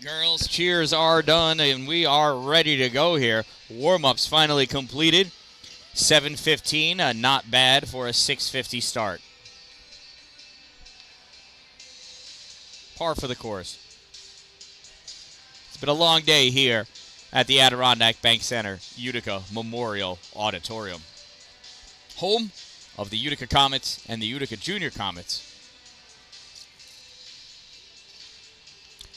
Girls, cheers are done, and we are ready to go here. Warm-ups finally completed. 7:15, not bad for a 6:50 start. Par for the course. It's been a long day here at the Adirondack Bank Center, Utica Memorial Auditorium. Home of the Utica Comets and the Utica Junior Comets.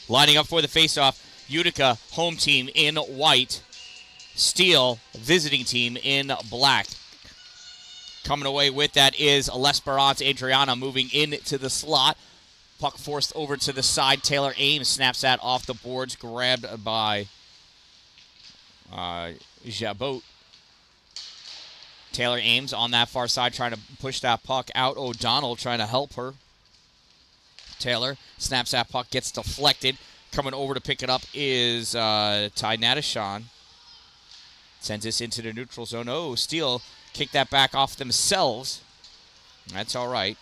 Lining up for the faceoff, Utica home team in white, Steel visiting team in black. Coming away with that is L'Esperance Adriana moving into the slot. Puck forced over to the side. Taylor Ames snaps that off the boards, grabbed by Jabot. Taylor Ames on that far side trying to push that puck out. O'Donnell trying to help her. Taylor snaps that puck, gets deflected. Coming over to pick it up is Ty Natashon. Sends this into the neutral zone. Oh, Steele kicked that back off themselves. That's all right.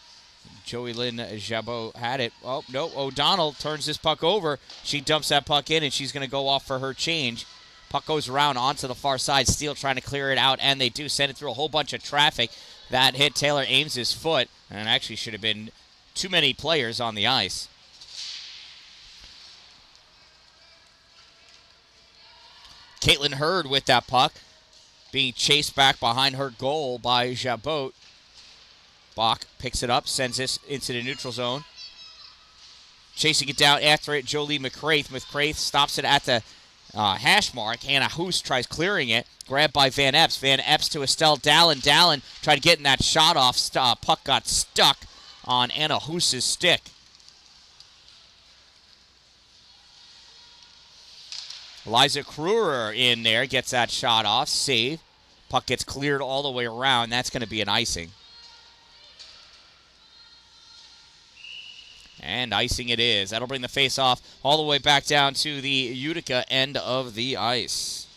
Joey Lynn Jabot had it. Oh, no, O'Donnell turns this puck over. She dumps that puck in, and she's going to go off for her change. Puck goes around onto the far side. Steele trying to clear it out, and they do send it through a whole bunch of traffic. That hit Taylor Ames' foot, and actually should have been too many players on the ice. Caitlin Hurd with that puck, being chased back behind her goal by Jabot. Bach picks it up, sends this into the neutral zone. Chasing it down after it, Jolie McCraith. McCraith stops it at the hash mark. Hannah Hoos tries clearing it. Grabbed by Van Epps. Van Epps to Estelle Dallin. Dallin tried getting that shot off. Puck got stuck on Anna Hoos's stick. Eliza Kruger in there, gets that shot off. Save. Puck gets cleared all the way around. That's going to be an icing. And icing it is. That'll bring the face-off all the way back down to the Utica end of the ice.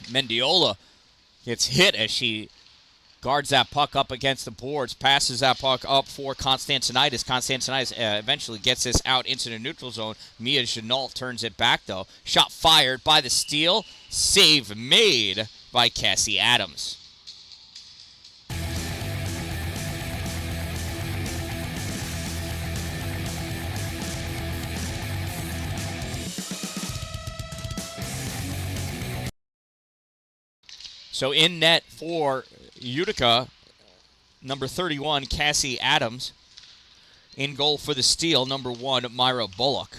Mendiola gets hit as she guards that puck up against the boards, passes that puck up for Constantinides. Constantinides eventually gets this out into the neutral zone. Mia Jeanalt turns it back, though. Shot fired by the Steel. Save made by Cassie Adams. So in net for Utica, number 31, Cassie Adams. In goal for the Steel, number 1, Myra Bullock.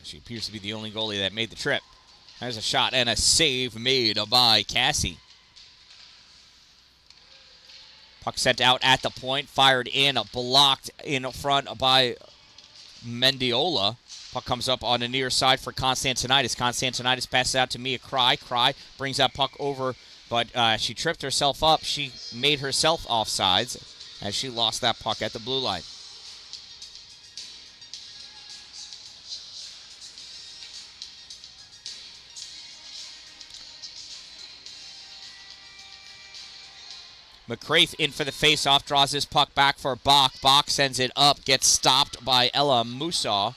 She appears to be the only goalie that made the trip. There's a shot and a save made by Cassie. Puck sent out at the point, fired in, blocked in front by Mendiola. Puck comes up on the near side for Constantinides. Constantinides passes out to Mia Cry. Cry brings that puck over, but she tripped herself up. She made herself offsides as she lost that puck at the blue line. McCraith in for the face-off, draws his puck back for Bach. Bach sends it up, gets stopped by Ella Musaw.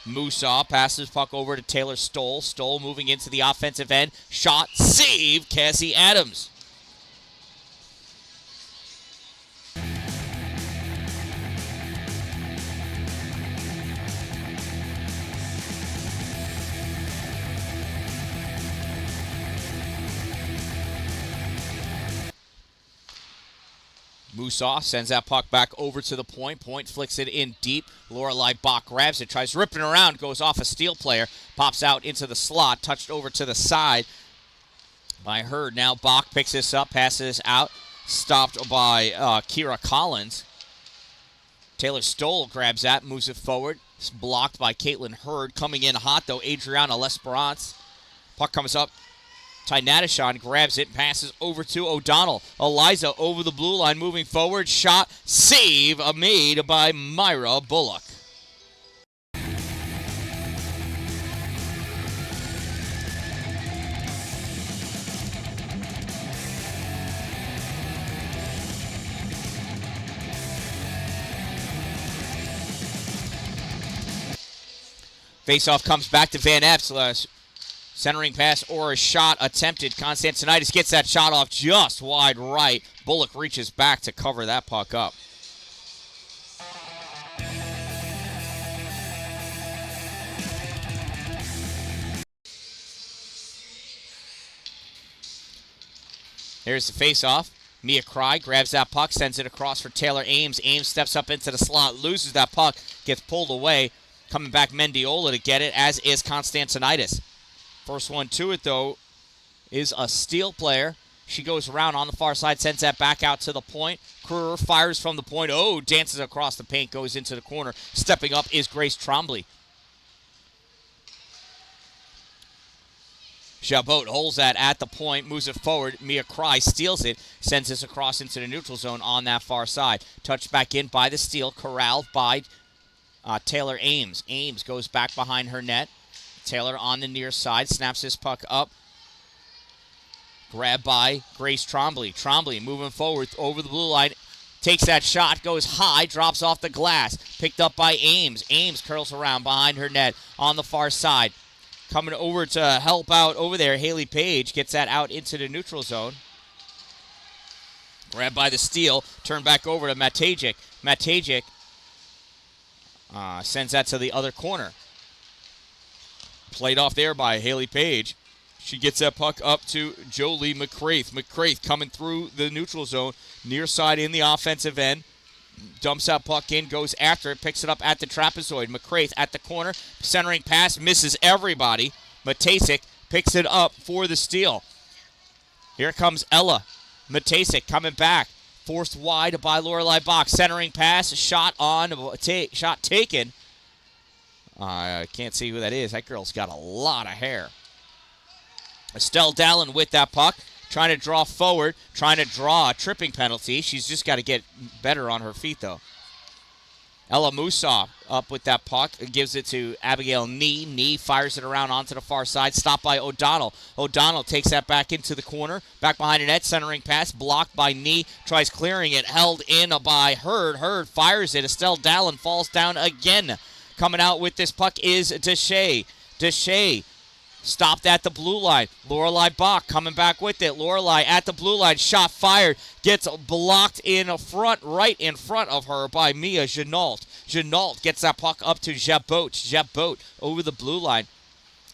Musaw passes puck over to Taylor Stoll. Stoll moving into the offensive end. Shot, save, Cassie Adams. Musaw sends that puck back over to the point. Point flicks it in deep. Lorelei Bach grabs it, tries ripping around, goes off a Steel player, pops out into the slot, touched over to the side by Hurd. Now Bach picks this up, passes out, stopped by Kira Collins. Taylor Stoll grabs that, moves it forward. It's blocked by Caitlin Hurd. Coming in hot, though, Adriana L'Esperance. Puck comes up. Ty Natashon grabs it, passes over to O'Donnell. Eliza over the blue line, moving forward. Shot, save made by Myra Bullock. Faceoff comes back to Van Epps. Centering pass or a shot attempted. Constantinitis gets that shot off just wide right. Bullock reaches back to cover that puck up. Here's the faceoff. Mia Cry grabs that puck, sends it across for Taylor Ames. Ames steps up into the slot, loses that puck, gets pulled away. Coming back Mendiola to get it, as is Constantinitis. First one to it, though, is a Steel player. She goes around on the far side, sends that back out to the point. Kruger fires from the point. Oh, dances across the paint, goes into the corner. Stepping up is Grace Trombley. Jabot holds that at the point, moves it forward. Mia Cry steals it, sends this across into the neutral zone on that far side. Touched back in by the Steel, corralled by Taylor Ames. Ames goes back behind her net. Taylor on the near side, snaps this puck up. Grabbed by Grace Trombley. Trombley moving forward over the blue line. Takes that shot, goes high, drops off the glass. Picked up by Ames. Ames curls around behind her net on the far side. Coming over to help out over there, Haley Page gets that out into the neutral zone. Grabbed by the Steel, turned back over to Matajic. Matajic sends that to the other corner. Played off there by Haley Page. She gets that puck up to Jolie McCraith. McCraith coming through the neutral zone, near side in the offensive end. Dumps that puck in, goes after it, picks it up at the trapezoid. McCraith at the corner, centering pass, misses everybody. Matasic picks it up for the Steel. Here comes Ella. Matasic coming back. Forced wide by Lorelei Bach. Centering pass, shot taken. I can't see who that is. That girl's got a lot of hair. Estelle Dallin with that puck. Trying to draw forward. Trying to draw a tripping penalty. She's just got to get better on her feet, though. Ella Musa up with that puck. Gives it to Abigail Nee. Nee fires it around onto the far side. Stopped by O'Donnell. O'Donnell takes that back into the corner. Back behind the net. Centering pass. Blocked by Nee. Tries clearing it. Held in by Hurd. Hurd fires it. Estelle Dallin falls down again. Coming out with this puck is Deshay. Deshay stopped at the blue line. Lorelei Bach coming back with it. Lorelei at the blue line. Shot fired. Gets blocked in front, right in front of her by Mia Jenault. Jenault gets that puck up to Jabot. Jabot over the blue line.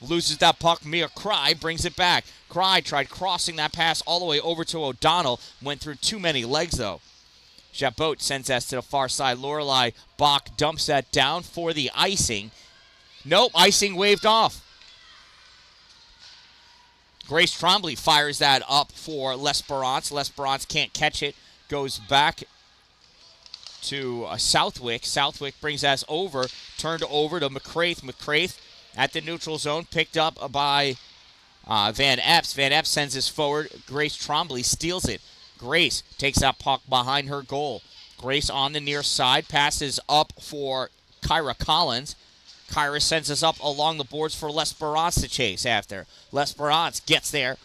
Loses that puck. Mia Cry brings it back. Cry tried crossing that pass all the way over to O'Donnell. Went through too many legs, though. Jabot sends that to the far side. Lorelei Bach dumps that down for the icing. Nope, icing waved off. Grace Trombley fires that up for L'Esperance. L'Esperance can't catch it. Goes back to Southwick. Southwick brings that over. Turned over to McCraith. McCraith at the neutral zone. Picked up by Van Epps. Van Epps sends this forward. Grace Trombley steals it. Grace takes that puck behind her goal. Grace on the near side. Passes up for Kyra Collins. Kyra sends us up along the boards for L'Esperance to chase after. L'Esperance gets there.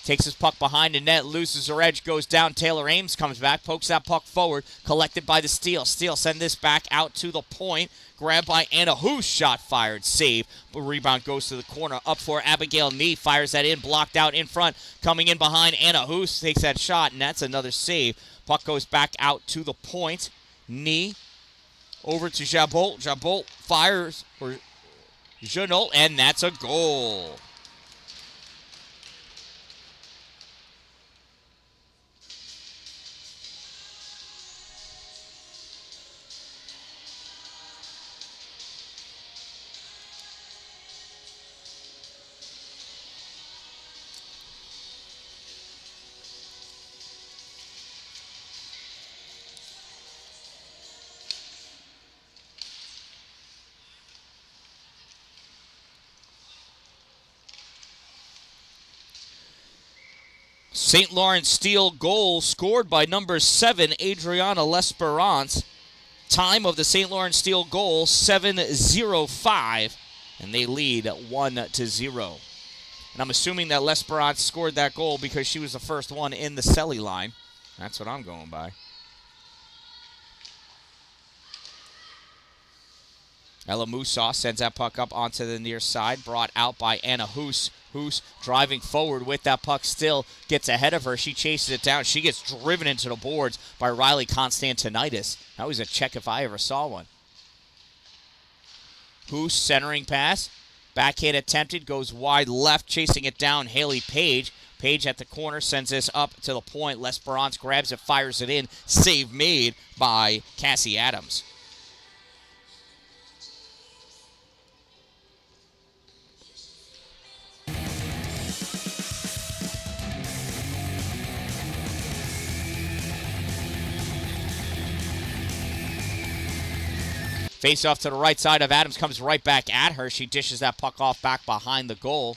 Takes his puck behind the net. Loses her edge. Goes down. Taylor Ames comes back. Pokes that puck forward. Collected by the Steel. Steel send this back out to the point. Grabbed by Anna Hoos. Shot fired. Save. But rebound goes to the corner. Up for Abigail Nee. Fires that in. Blocked out in front. Coming in behind Anna Hoos. Takes that shot. And that's another save. Puck goes back out to the point. Nee. Over to Jabot. Jabot fires for Jeannot. And that's a goal. St. Lawrence Steel goal scored by number 7, Adriana L'Esperance. Time of the St. Lawrence Steel goal, 7:05, and they lead 1-0. And I'm assuming that L'Esperance scored that goal because she was the first one in the Selly line. That's what I'm going by. Ella Musa sends that puck up onto the near side, brought out by Anna Hoos. Hoos driving forward with that puck still, gets ahead of her. She chases it down. She gets driven into the boards by Riley Constantinitis. That was a check if I ever saw one. Hoos centering pass. Backhand attempted, goes wide left, chasing it down, Haley Page. Page at the corner sends this up to the point. L'Esperance grabs it, fires it in. Save made by Cassie Adams. Face off to the right side of Adams, comes right back at her. She dishes that puck off back behind the goal.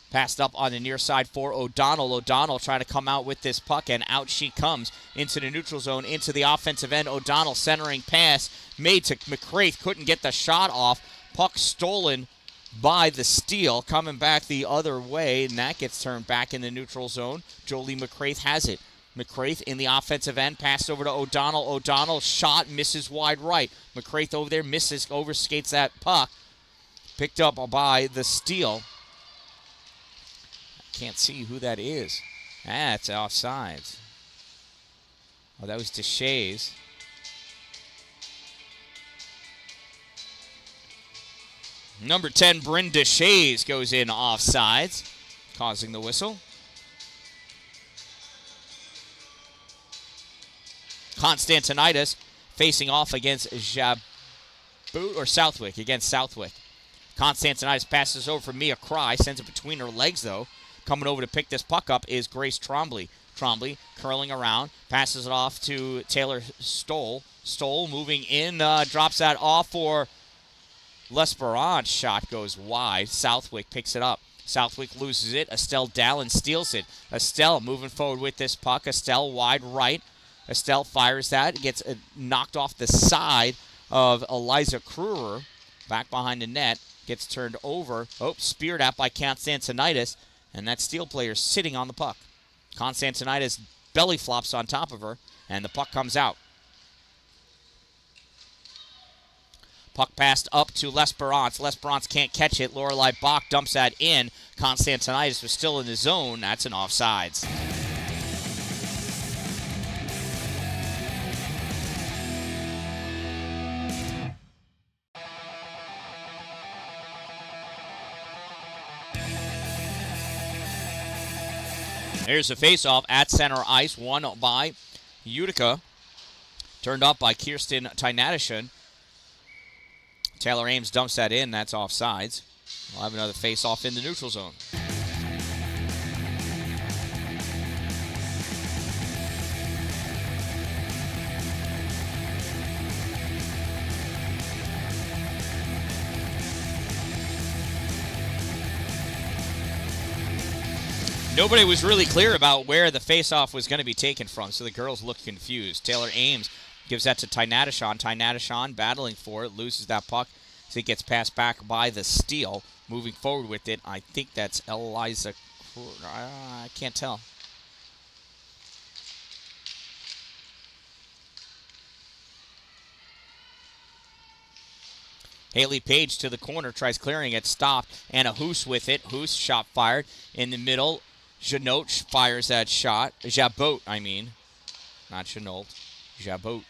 Passed up on the near side for O'Donnell. O'Donnell trying to come out with this puck, and out she comes into the neutral zone, into the offensive end. O'Donnell centering pass made to McCraith. Couldn't get the shot off. Puck stolen by the steal. Coming back the other way, and that gets turned back in the neutral zone. Jolie McCraith has it. McCraith in the offensive end, passed over to O'Donnell. O'Donnell shot, misses wide right. McCraith over there, misses, overskates that puck. Picked up by the steal. Can't see who that is. That's offsides. Oh, that was Deshays. Number 10, Bryn Deshays goes in offsides, causing the whistle. Constantinitis facing off against Jaboot or Southwick, against Southwick. Constantinitis passes over for Mia Cry, sends it between her legs though. Coming over to pick this puck up is Grace Trombley. Trombley curling around, passes it off to Taylor Stoll. Stoll moving in, drops that off for L'Esperance. Shot goes wide. Southwick picks it up. Southwick loses it. Estelle Dallin steals it. Estelle moving forward with this puck. Estelle wide right. Estelle fires that, gets knocked off the side of Eliza Kruger, back behind the net, gets turned over. Oh, speared at by Constantinitis, and that Steel player sitting on the puck. Constantinitis belly flops on top of her, and the puck comes out. Puck passed up to L'Esperance. L'Esperance can't catch it. Lorelei Bach dumps that in. Constantinitis was still in the zone. That's an offsides. Here's a face-off at center ice, won by Utica. Turned up by Kirsten Tynadishan. Taylor Ames dumps that in. That's offsides. We'll have another face-off in the neutral zone. Nobody was really clear about where the face-off was going to be taken from, so the girls look confused. Taylor Ames gives that to Tynadishan. Tynadishan battling for it, loses that puck as it gets passed back by the steal. Moving forward with it, I think that's Eliza. I can't tell. Haley Page to the corner, tries clearing it, stopped. Anna Hoos with it. Hoos shot fired in the middle. Janot fires that shot. Jabot, I mean. Not Chenault. Jabot.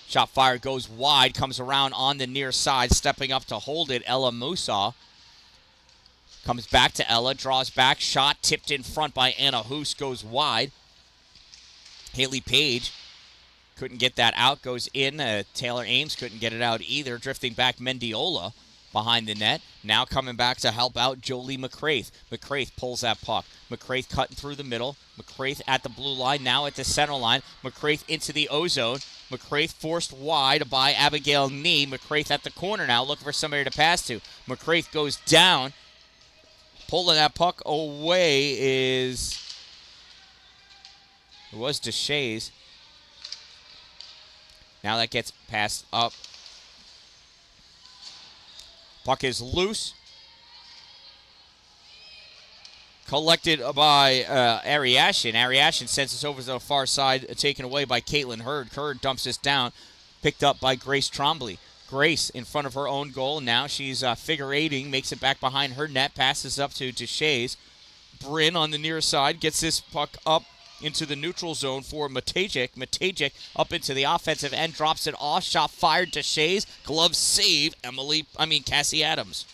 Shot fired, goes wide, comes around on the near side, stepping up to hold it. Ella Musa comes back to Ella, draws back, shot tipped in front by Anna Hoos, goes wide. Haley Page couldn't get that out, goes in. Taylor Ames couldn't get it out either. Drifting back, Mendiola behind the net. Now coming back to help out Jolie McCraith. McCraith pulls that puck. McCraith cutting through the middle. McCraith at the blue line, now at the center line. McCraith into the O-zone. McCraith forced wide by Abigail Nee. McCraith at the corner now, looking for somebody to pass to. McCraith goes down. Pulling that puck away it was Deshays. Now that gets passed up. Puck is loose. Collected by Ariashin. Ariashin sends this over to the far side, taken away by Caitlin Hurd. Hurd dumps this down. Picked up by Grace Trombley. Grace in front of her own goal. Now she's figure eighting, makes it back behind her net, passes up to Deshays. Bryn on the near side gets this puck up into the neutral zone for Matejek. Matejek up into the offensive end, drops it off. Shot fired to Shays. Glove save. Cassie Adams.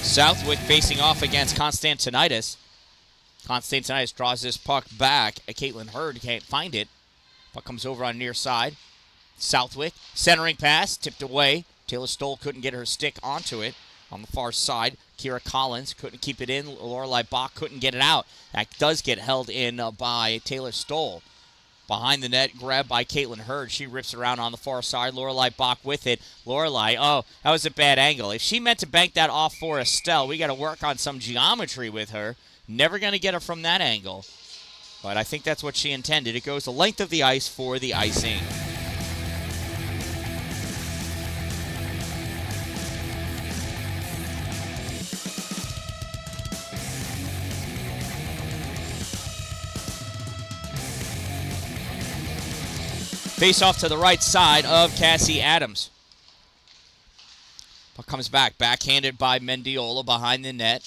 Southwick facing off against Constantinitis. Constantinitis draws this puck back. Caitlin Hurd can't find it. Puck comes over on near side. Southwick, centering pass, tipped away. Taylor Stoll couldn't get her stick onto it. On the far side, Kira Collins couldn't keep it in. Lorelei Bach couldn't get it out. That does get held in by Taylor Stoll. Behind the net, grabbed by Caitlin Hurd. She rips around on the far side. Lorelei Bach with it. Lorelei, that was a bad angle. If she meant to bank that off for Estelle, we got to work on some geometry with her. Never going to get her from that angle. But I think that's what she intended. It goes the length of the ice for the icing. Face off to the right side of Cassie Adams. Puck comes back. Backhanded by Mendiola behind the net.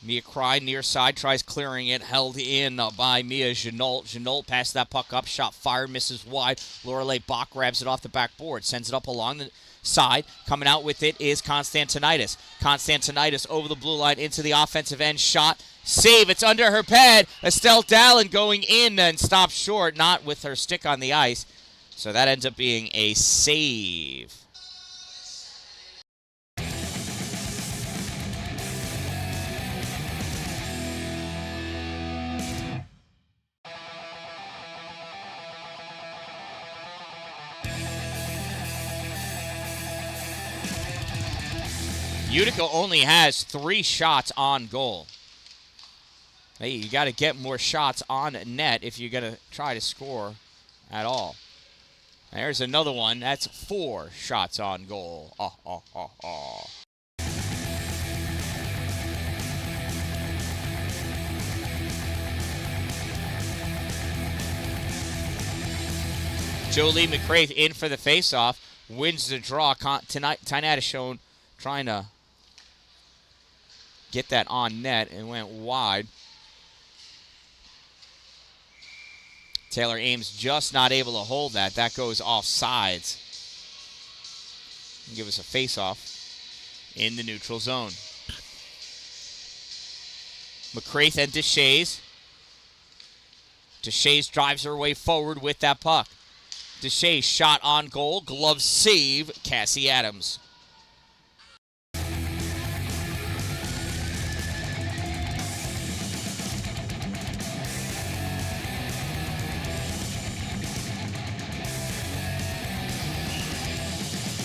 Mia Cry near side tries clearing it. Held in by Mia Jeannolt. Jeannolt passed that puck up. Shot fired. Misses wide. Lorelei Bach grabs it off the backboard. Sends it up along the side. Coming out with it is Constantinitis. Constantinitis over the blue line into the offensive end. Shot. Save. It's under her pad. Estelle Dallin going in and stopped short. Not with her stick on the ice. So that ends up being a save. Utica only has 3 shots on goal. Hey, you got to get more shots on net if you're going to try to score at all. There's another one. That's 4 shots on goal. Jolie McCraith in for the faceoff. Wins the draw. Tinatashone trying to get that on net and went wide. Taylor Ames just not able to hold that. That goes off sides. Give us a face-off in the neutral zone. McCraith and Deshays. Deshays drives her way forward with that puck. Deshays shot on goal. Glove save. Cassie Adams.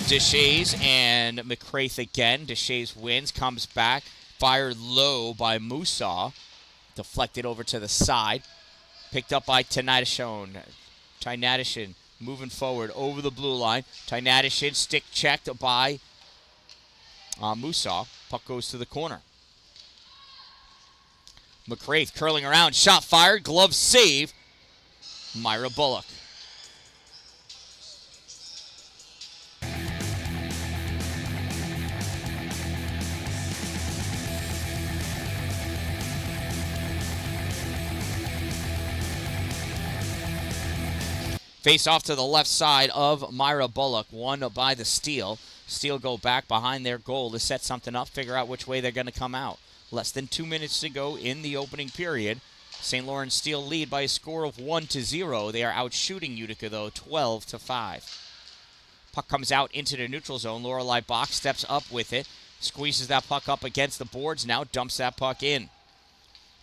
Deshays and McCraith again. Deshays wins, comes back, fired low by Musa. Deflected over to the side. Picked up by Tinatashone. Tinatashone moving forward over the blue line. Tinatashone stick checked by Musa. Puck goes to the corner. McCraith curling around. Shot fired. Glove save. Myra Bullock. Face off to the left side of Myra Bullock, won by the Steel. Steel go back behind their goal to set something up, figure out which way they're going to come out. Less than 2 minutes to go in the opening period. St. Lawrence Steel lead by a score of 1-0. They are out shooting Utica, though, 12-5. Puck comes out into the neutral zone. Lorelei Bach steps up with it, squeezes that puck up against the boards now, dumps that puck in.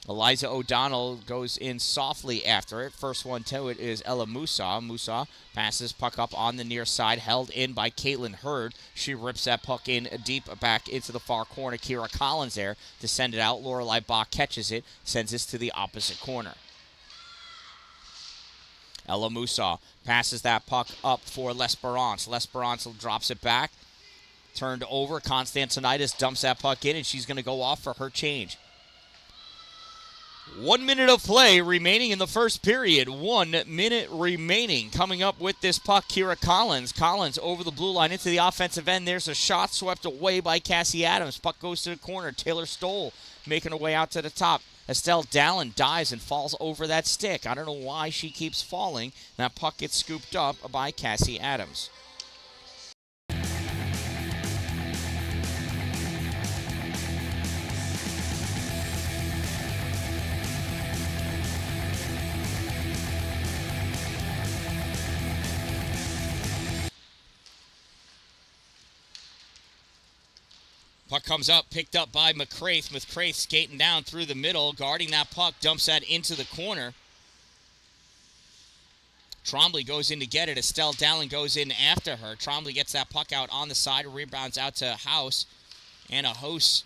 Eliza O'Donnell goes in softly after it. First one to it is Ella Musa. Musa passes puck up on the near side, held in by Caitlin Hurd. She rips that puck in deep back into the far corner. Kira Collins there to send it out. Lorelei Bach catches it, sends this to the opposite corner. Ella Musa passes that puck up for L'Esperance. L'Esperance drops it back. Turned over. Constantinitis dumps that puck in, and she's going to go off for her change. 1 minute of play remaining in the first period. 1 minute remaining. Coming up with this puck, Kira Collins. Collins over the blue line into the offensive end. There's a shot swept away by Cassie Adams. Puck goes to the corner. Taylor Stoll making her way out to the top. Estelle Dallin dives and falls over that stick. I don't know why she keeps falling. That puck gets scooped up by Cassie Adams. Puck comes up, picked up by McCraith. McCraith skating down through the middle, guarding that puck, dumps that into the corner. Trombley goes in to get it. Estelle Dallin goes in after her. Trombley gets that puck out on the side, rebounds out to House. Anna House,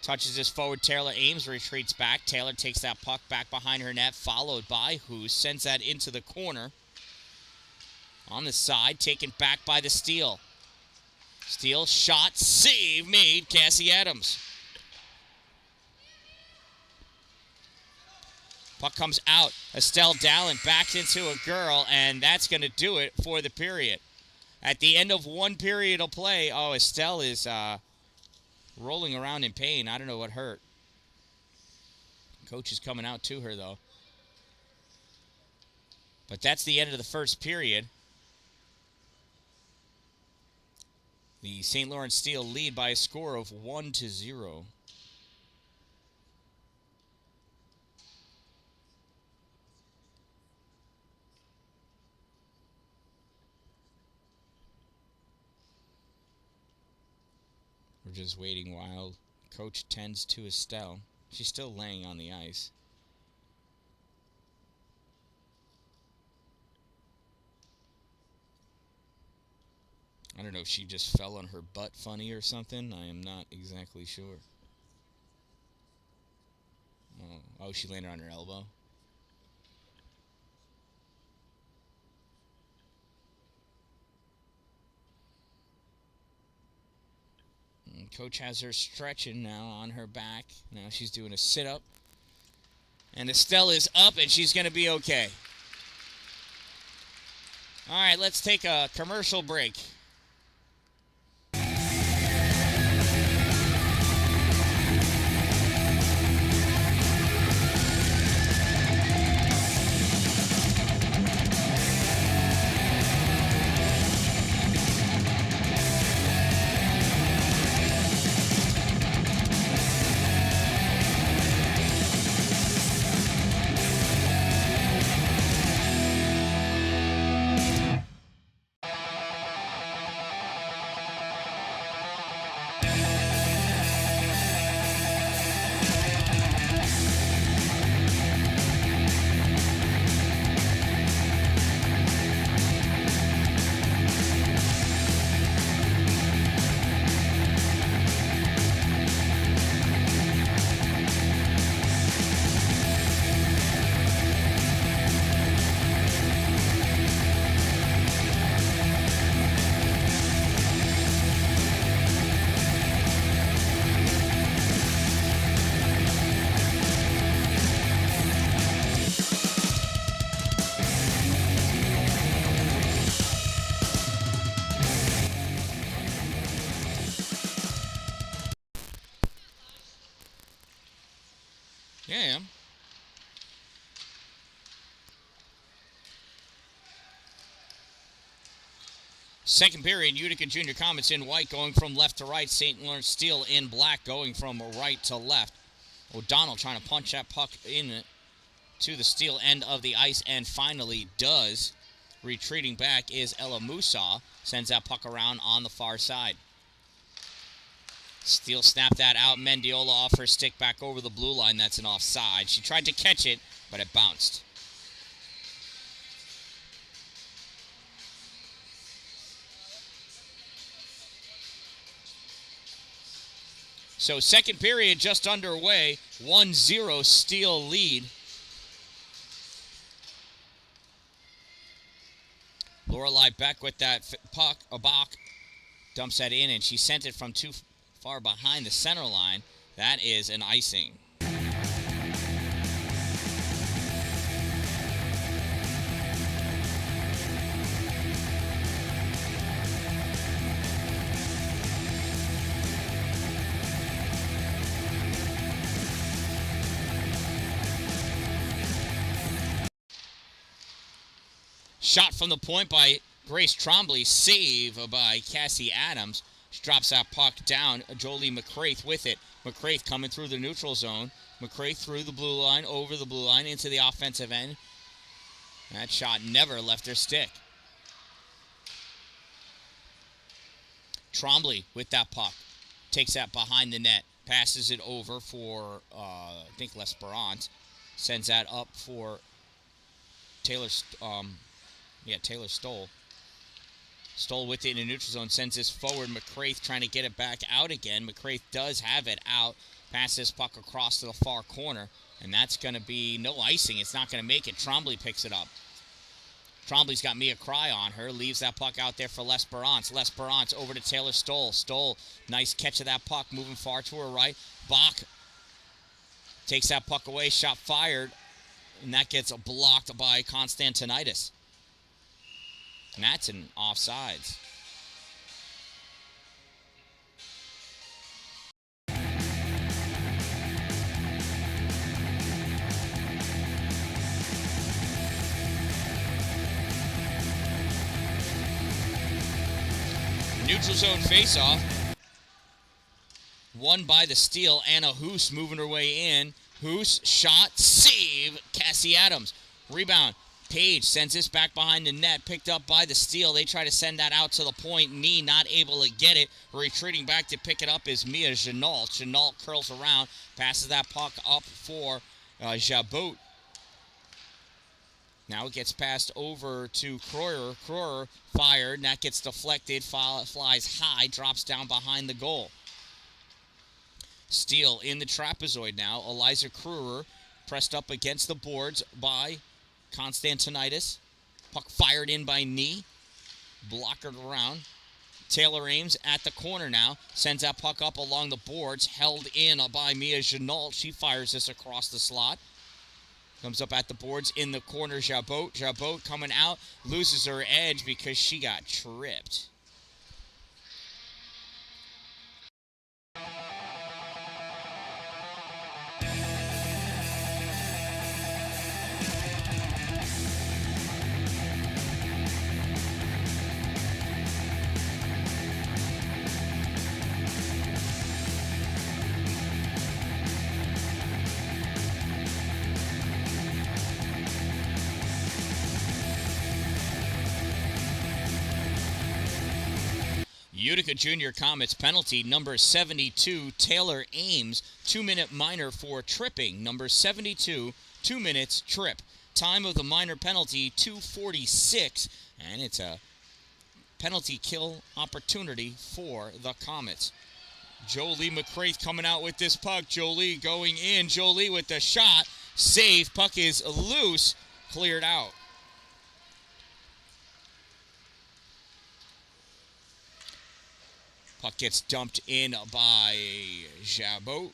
touches his forward. Taylor Ames retreats back. Taylor takes that puck back behind her net, followed by House. Sends that into the corner. On the side, taken back by the Steele. Steele, shot, save made, Cassie Adams. Puck comes out. Estelle Dallin backs into a girl, and that's going to do it for the period. At the end of one period of play, Estelle is rolling around in pain. I don't know what hurt. Coach is coming out to her, though. But that's the end of the first period. The St. Lawrence Steel lead by a score of 1-0. We're just waiting while Coach tends to Estelle. She's still laying on the ice. I don't know if she just fell on her butt funny or something. I am not exactly sure. Oh, she landed on her elbow. And Coach has her stretching now on her back. Now she's doing a sit-up. And Estelle is up, and she's going to be okay. All right, let's take a commercial break. Yeah, I am. Second period, Utica Junior Comets in white going from left to right. St. Lawrence Steel in black going from right to left. O'Donnell trying to punch that puck in to the Steel end of the ice and finally does. Retreating back is Ella Musa. Sends that puck around on the far side. Steele snapped that out. Mendiola off her stick back over the blue line. That's an offside. She tried to catch it, but it bounced. So second period just underway. 1-0 Steele lead. Lorelei Beck with that puck. Bach dumps that in, and she sent it from too far behind the center line. That is an icing. Shot from the point by Grace Trombley. Save by Cassie Adams. She drops that puck down. Jolie McCraith with it. McCraith coming through the neutral zone. McCraith through the blue line, over the blue line, into the offensive end. That shot never left her stick. Trombley with that puck. Takes that behind the net. Passes it over for, I think, L'Esperance. Sends that up for Taylor Stoll. Stoll with it in the neutral zone. Sends this forward. McCraith trying to get it back out again. McCraith does have it out. Passes this puck across to the far corner. And that's going to be no icing. It's not going to make it. Trombley picks it up. Trombley's got Mia Cry on her. Leaves that puck out there for L'Esperance. L'Esperance over to Taylor Stoll. Stoll, nice catch of that puck. Moving far to her right. Bach takes that puck away. Shot fired. And that gets blocked by Constantinitis. And that's an offsides. Neutral zone faceoff. Won by the Steele. Anna Hoos moving her way in. Hoos, shot, save. Cassie Adams. Rebound. Page sends this back behind the net, picked up by the Steele. They try to send that out to the point. Knee not able to get it. Retreating back to pick it up is Mia Jenault. Jenault curls around, passes that puck up for Jabot. Now it gets passed over to Croyer. Croyer fired, and that gets deflected, flies high, drops down behind the goal. Steele in the trapezoid now. Eliza Kruger pressed up against the boards by Constantinitis. Puck fired in by Knee. Blockered around. Taylor Ames at the corner now. Sends that puck up along the boards. Held in by Mia Jenault. She fires this across the slot. Comes up at the boards in the corner. Jabot. Jabot coming out. Loses her edge because she got tripped. Utica Junior Comets penalty, number 72, Taylor Ames, 2-minute minor for tripping. Number 72, 2 minutes, trip. Time of the minor penalty, 2:46, and it's a penalty kill opportunity for the Comets. Jolie McCraith coming out with this puck. Jolie going in. Jolie with the shot. Save. Puck is loose. Cleared out. Puck gets dumped in by Jabot.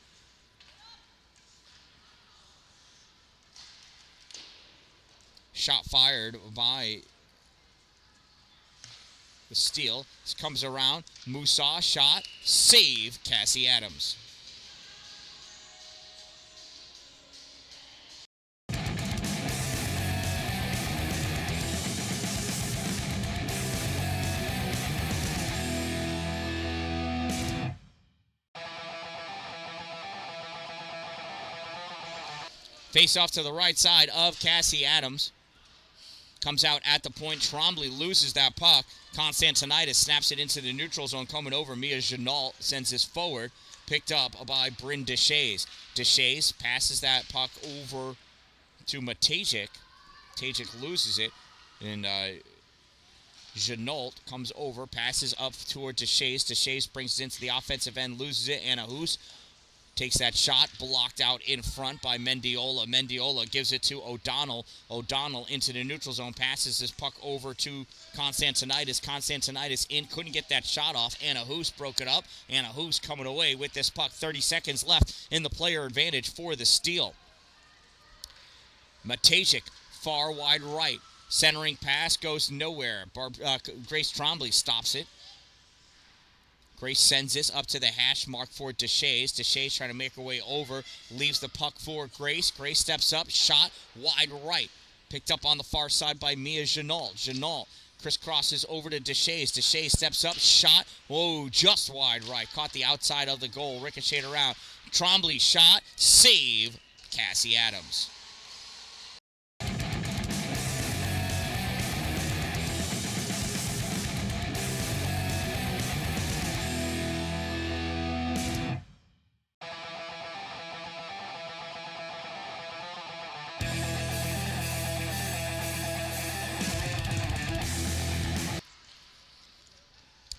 Shot fired by the Steele. This comes around. Moussa shot. Save. Cassie Adams. Face off to the right side of Cassie Adams. comes out at the point. Trombley loses that puck. Constantinitis snaps it into the neutral zone. Coming over, Mia Jeannault sends this forward. Picked up by Bryn Deshays. Deshays passes that puck over to Matejik. Matejik loses it. And Jeannault comes over, passes up toward Deshays. Deshays brings it into the offensive end, loses it. Anna Hoos takes that shot, blocked out in front by Mendiola. Mendiola gives it to O'Donnell. O'Donnell into the neutral zone, passes this puck over to Constantinitis. Constantinitis in, couldn't get that shot off. Anna Hoos broke it up. Anna Hoos coming away with this puck. 30 seconds left in the player advantage for the steal. Matejik, far wide right. Centering pass goes nowhere. Grace Trombley stops it. Grace sends this up to the hash mark for Deshays. Deshays trying to make her way over. Leaves the puck for Grace. Grace steps up. Shot wide right. Picked up on the far side by Mia Jeannault. Jeannault crisscrosses over to Deshays. Deshays steps up. Shot. Whoa, just wide right. Caught the outside of the goal. Ricocheted around. Trombley shot. Save. Cassie Adams.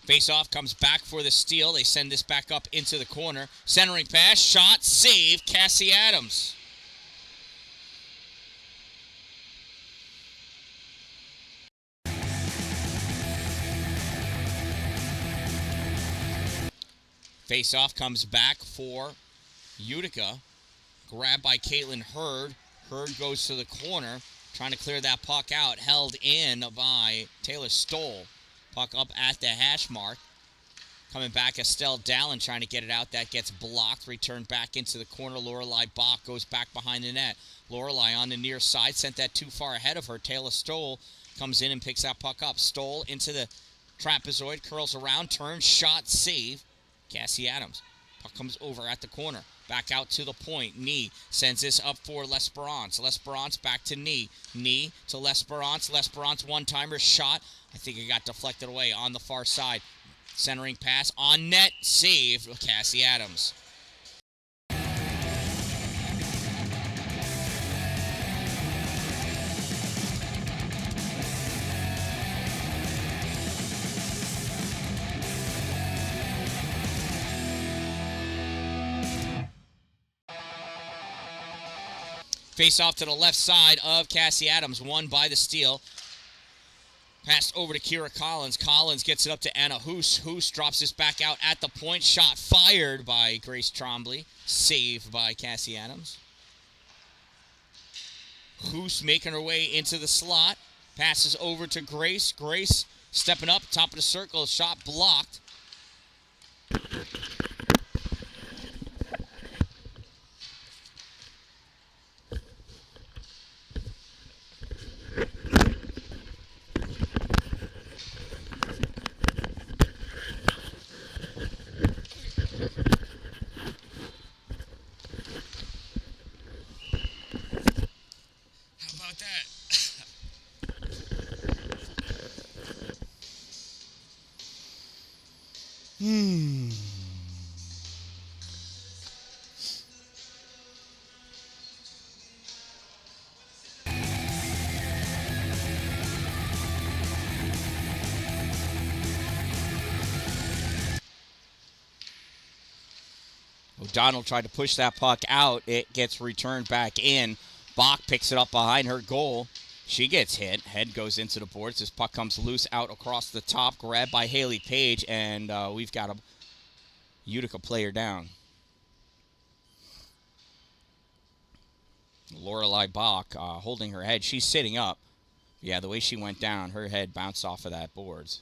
Face-off comes back for the steal. They send this back up into the corner. Centering pass, shot, save, Cassie Adams. Face-off comes back for Utica. Grabbed by Caitlin Hurd. Hurd goes to the corner, trying to clear that puck out. Held in by Taylor Stoll. Puck up at the hash mark. Coming back, Estelle Dallin trying to get it out. That gets blocked. Returned back into the corner. Lorelei Bach goes back behind the net. Lorelei on the near side. Sent that too far ahead of her. Taylor Stoll comes in and picks that puck up. Stoll into the trapezoid. Curls around. Turns. Shot. Save. Cassie Adams. Puck comes over at the corner. Back out to the point. Knee sends this up for L'Esperance. L'Esperance back to Knee. Knee to L'Esperance. L'Esperance one-timer shot. I think it got deflected away on the far side. Centering pass on net. Save Cassie Adams. Face off to the left side of Cassie Adams, won by the steal. Passed over to Kira Collins. Collins gets it up to Anna Hoos. Hoos drops this back out at the point. Shot fired by Grace Trombley. Saved by Cassie Adams. Hoos making her way into the slot. Passes over to Grace. Grace stepping up, top of the circle. Shot blocked. O'Donnell tried to push that puck out. It gets returned back in. Bach picks it up behind her goal. She gets hit. Head goes into the boards. This puck comes loose out across the top. Grabbed by Haley Page, and we've got a Utica player down. Lorelei Bach holding her head. She's sitting up. Yeah, the way she went down, her head bounced off of that boards.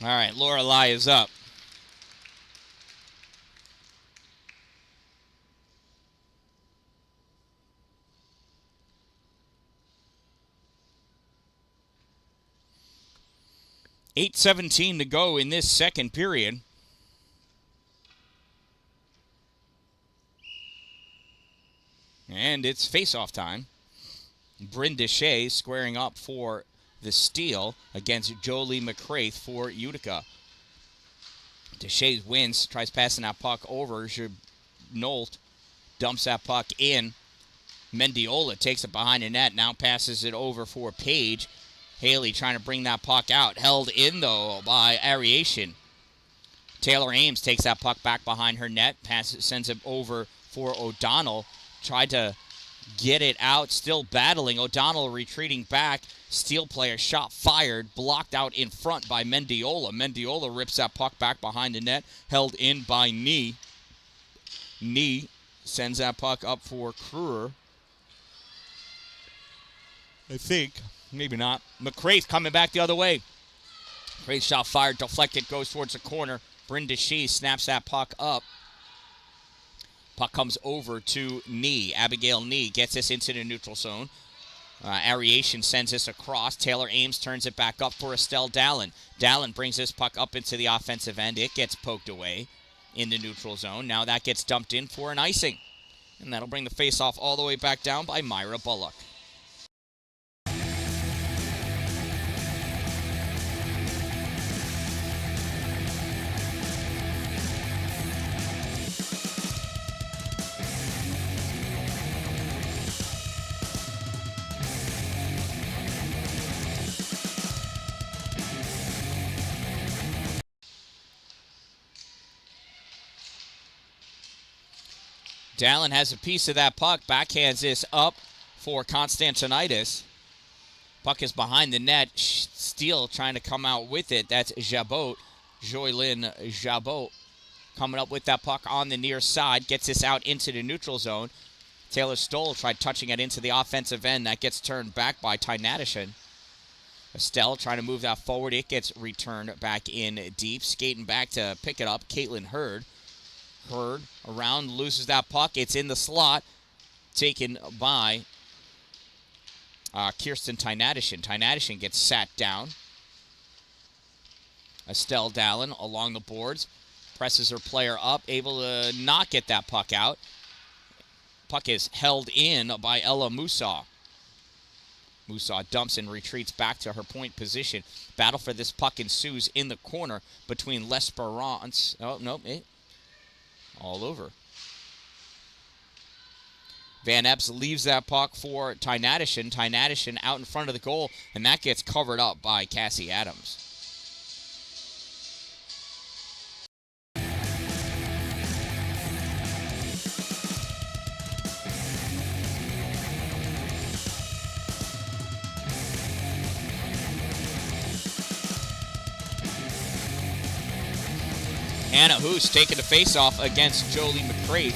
All right, Lorelei is up. 8:17 to go in this second period. And it's face-off time. Bryn Deshay squaring up for the steal against Jolie McCraith for Utica. Deshay wins, tries passing that puck over. Nolt dumps that puck in. Mendiola takes it behind the net, now passes it over for Page. Haley trying to bring that puck out. Held in, though, by Aeration. Taylor Ames takes that puck back behind her net, sends it over for O'Donnell. Tried to get it out, still battling. O'Donnell retreating back. Steel player shot fired, blocked out in front by Mendiola. Mendiola rips that puck back behind the net, held in by Nee. Nee sends that puck up for Kruger. I think. Maybe not. McCraith coming back the other way. McCraith shot fired, deflected, goes towards the corner. Brenda Shee snaps that puck up. Puck comes over to Nee. Abigail Nee gets this into the neutral zone. Aeration sends this across. Taylor Ames turns it back up for Estelle Dallin. Dallin brings this puck up into the offensive end. It gets poked away in the neutral zone. Now that gets dumped in for an icing. And that'll bring the faceoff all the way back down by Myra Bullock. Dallin has a piece of that puck, backhands this up for Constantinitis. Puck is behind the net. Steele trying to come out with it. That's Jabot, Joylyn Jabot, coming up with that puck on the near side. Gets this out into the neutral zone. Taylor Stoll tried touching it into the offensive end. That gets turned back by Tynatishin. Estelle trying to move that forward. It gets returned back in deep. Skating back to pick it up, Caitlin Hurd. Hurd around, loses that puck. It's in the slot, taken by Kirsten Tynatishin. Tynatishin gets sat down. Estelle Dallin along the boards, presses her player up, able to not get that puck out. Puck is held in by Ella Musa. Musa dumps and retreats back to her point position. Battle for this puck ensues in the corner between L'Esperance. Oh, no, all over. Van Epps leaves that puck for Tynatishin. Tynatishin out in front of the goal, and that gets covered up by Cassie Adams. Anna Hoos taking the face-off against Jolie McCraith.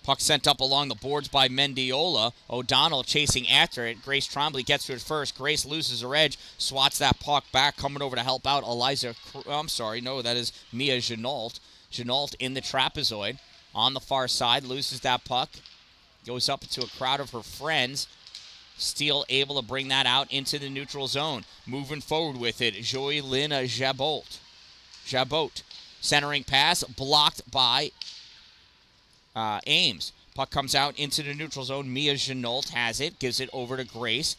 Puck sent up along the boards by Mendiola. O'Donnell chasing after it. Grace Trombley gets to it first. Grace loses her edge, swats that puck back, coming over to help out that is Mia Jenault. Jenault in the trapezoid on the far side, loses that puck, goes up into a crowd of her friends. Steele able to bring that out into the neutral zone. Moving forward with it, Joylyn Jabot. Centering pass, blocked by Ames. Puck comes out into the neutral zone. Mia Jenault has it, gives it over to Grace.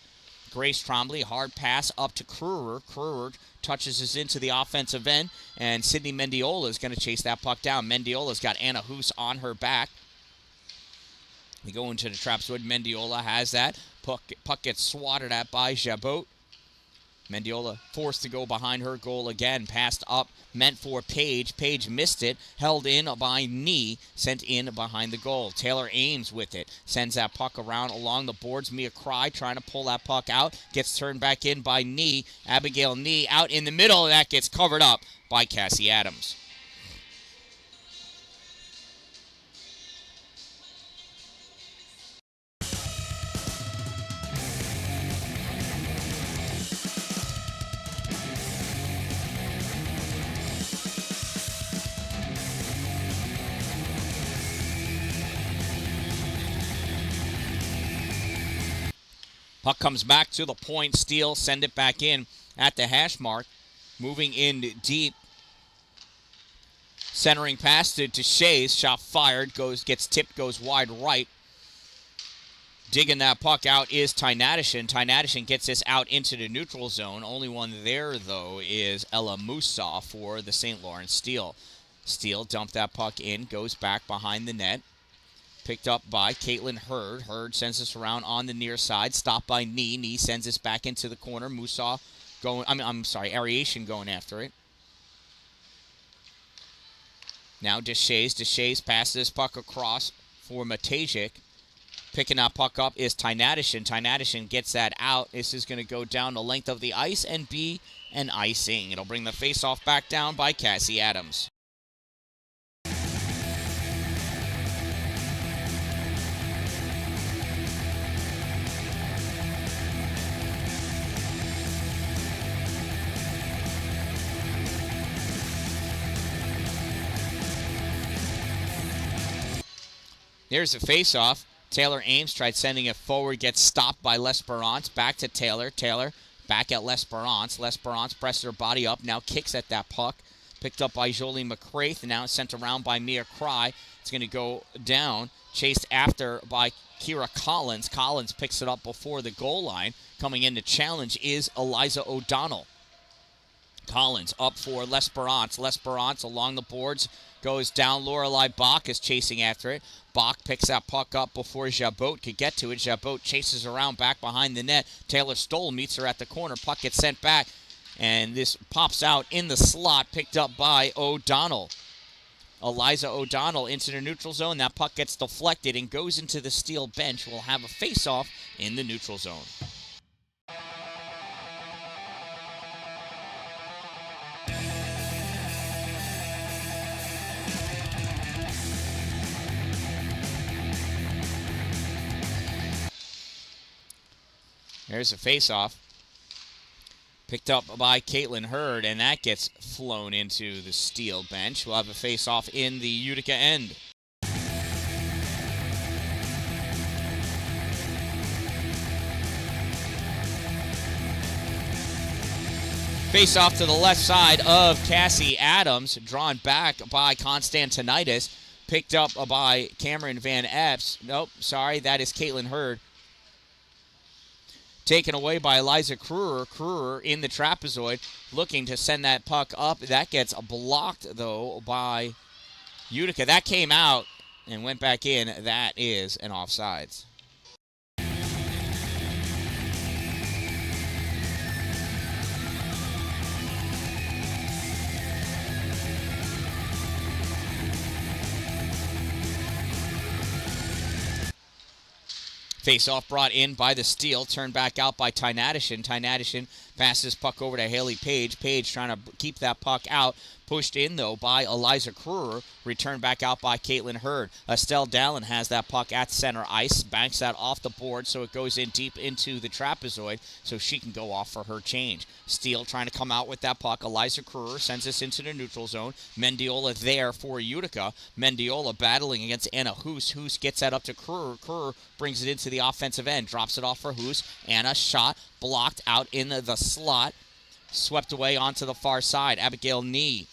Grace Trombley, hard pass up to Kruger. Kruger touches us into the offensive end, and Sydney Mendiola is going to chase that puck down. Mendiola's got Anna Hoos on her back. We go into the trapezoid. Mendiola has that. Puck gets swatted at by Jabot. Mendiola forced to go behind her goal again. Passed up, meant for Page. Page missed it. Held in by Nee. Sent in behind the goal. Taylor Ames with it. Sends that puck around along the boards. Mia Cry trying to pull that puck out. Gets turned back in by Nee. Abigail Nee out in the middle. That gets covered up by Cassie Adams. Puck comes back to the point. Steal, send it back in at the hash mark. Moving in deep. Centering pass to Shays. Shot fired. Gets tipped, goes wide right. Digging that puck out is Tynadishin. Tynadishin gets this out into the neutral zone. Only one there, though, is Ella Musa for the St. Lawrence Steel. Steel dumped that puck in, goes back behind the net. Picked up by Caitlin Hurd. Hurd sends this around on the near side. Stopped by Nee. Nee sends this back into the corner. Musa going, Aeration going after it. Now Deshays. Deshays passes this puck across for Matejik. Picking that puck up is Tynadishin. Tynadishin gets that out. This is going to go down the length of the ice and be an icing. It'll bring the faceoff back down by Cassie Adams. There's a faceoff. Taylor Ames tried sending it forward, gets stopped by L'Esperance. Back to Taylor. Taylor back at L'Esperance. L'Esperance presses her body up, now kicks at that puck. Picked up by Jolie McCraith, and now sent around by Mia Cry. It's going to go down. Chased after by Kira Collins. Collins picks it up before the goal line. Coming in to challenge is Eliza O'Donnell. Collins up for L'Esperance. L'Esperance along the boards. Goes down. Lorelei Bach is chasing after it. Bach picks that puck up before Jabot could get to it. Jabot chases around back behind the net. Taylor Stoll meets her at the corner. Puck gets sent back. And this pops out in the slot. Picked up by O'Donnell. Eliza O'Donnell into the neutral zone. That puck gets deflected and goes into the Steel bench. We'll have a face-off in the neutral zone. There's a face-off. Picked up by Caitlin Hurd, and that gets flown into the Steel bench. We'll have a face-off in the Utica end. Face-off to the left side of Cassie Adams, drawn back by Constantinitis. Picked up by Cameron Van Epps. Nope, sorry, that is Caitlin Hurd. Taken away by Eliza Kruger. Kruger in the trapezoid, looking to send that puck up. That gets blocked, though, by Utica. That came out and went back in. That is an offsides. Face-off brought in by the Steel, turned back out by Tynadishin. Tynadishin passes puck over to Haley Page. Page trying to keep that puck out. Pushed in, though, by Eliza Kruger. Returned back out by Caitlin Hurd. Estelle Dallin has that puck at center ice. Banks that off the board, so it goes in deep into the trapezoid, so she can go off for her change. Steel trying to come out with that puck. Eliza Kruger sends this into the neutral zone. Mendiola there for Utica. Mendiola battling against Anna Hoos. Hoos gets that up to Kruger. Kruger brings it into the offensive end. Drops it off for Hoos. Anna shot blocked out in the slot. Swept away onto the far side. Abigail Nee.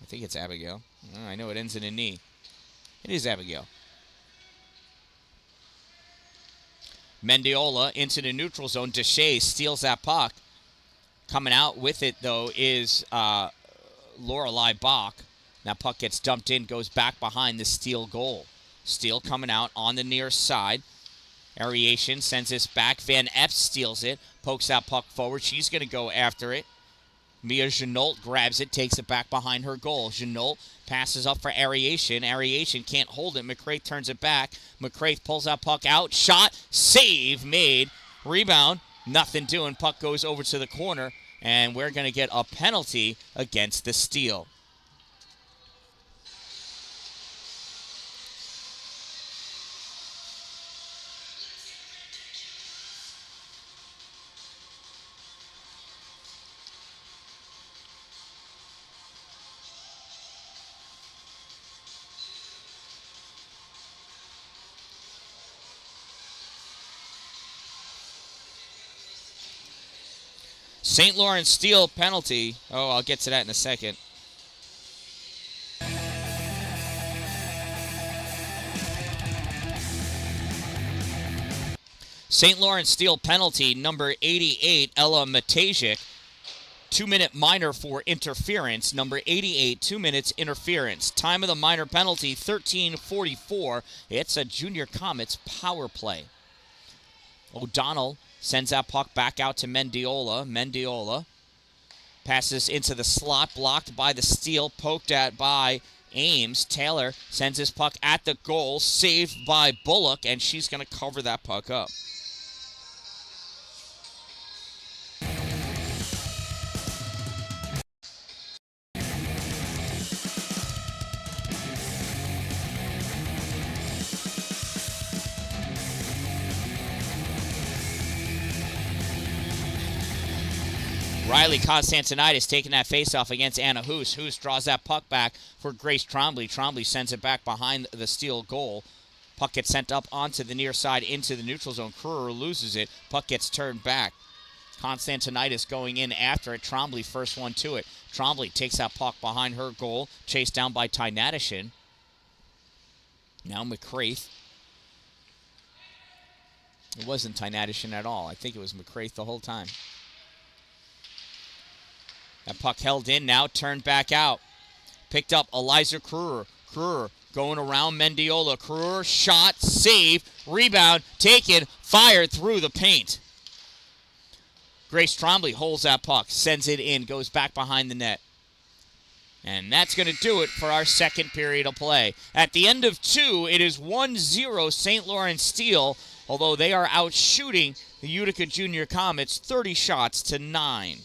I think it's Abigail. Oh, I know it ends in a knee. It is Abigail. Mendiola into the neutral zone. Deshays steals that puck. Coming out with it, though, is Lorelei Bach. That puck gets dumped in, goes back behind the Steel goal. Steel coming out on the near side. Aeration sends this back. Van Epps steals it. Pokes that puck forward. She's going to go after it. Mia Jeannolt grabs it, takes it back behind her goal. Jeannolt passes up for Aeration. Aeration can't hold it. McCraith turns it back. McCraith pulls that puck out. Shot. Save made. Rebound. Nothing doing. Puck goes over to the corner. And we're going to get a penalty against the Steel. St. Lawrence steal penalty. Oh, I'll get to that in a second. St. Lawrence steal penalty, number 88, Ella Matejik. 2-minute minor for interference. Number 88, 2 minutes interference. Time of the minor penalty, 13:44. It's a Junior Comets power play. O'Donnell sends that puck back out to Mendiola. Mendiola passes into the slot, blocked by the steal, poked at by Ames. Taylor sends his puck at the goal, saved by Bullock, and she's going to cover that puck up. Riley Constantinides taking that faceoff against Anna Hoos. Hoos draws that puck back for Grace Trombley. Trombley sends it back behind the steal goal. Puck gets sent up onto the near side into the neutral zone. Kruger loses it. Puck gets turned back. Constantinides going in after it. Trombley first one to it. Trombley takes that puck behind her goal. Chased down by Tynadishin. Now McCraith. It wasn't Tynadishin at all. I think it was McCraith the whole time. That puck held in, now turned back out. Picked up Eliza Kruger. Kruger going around Mendiola. Kruger shot, save, rebound, taken, fired through the paint. Grace Trombley holds that puck, sends it in, goes back behind the net. And that's going to do it for our second period of play. At the end of 2, it is 1-0 St. Lawrence Steel, although they are out shooting the Utica Junior Comets 30 shots to 9.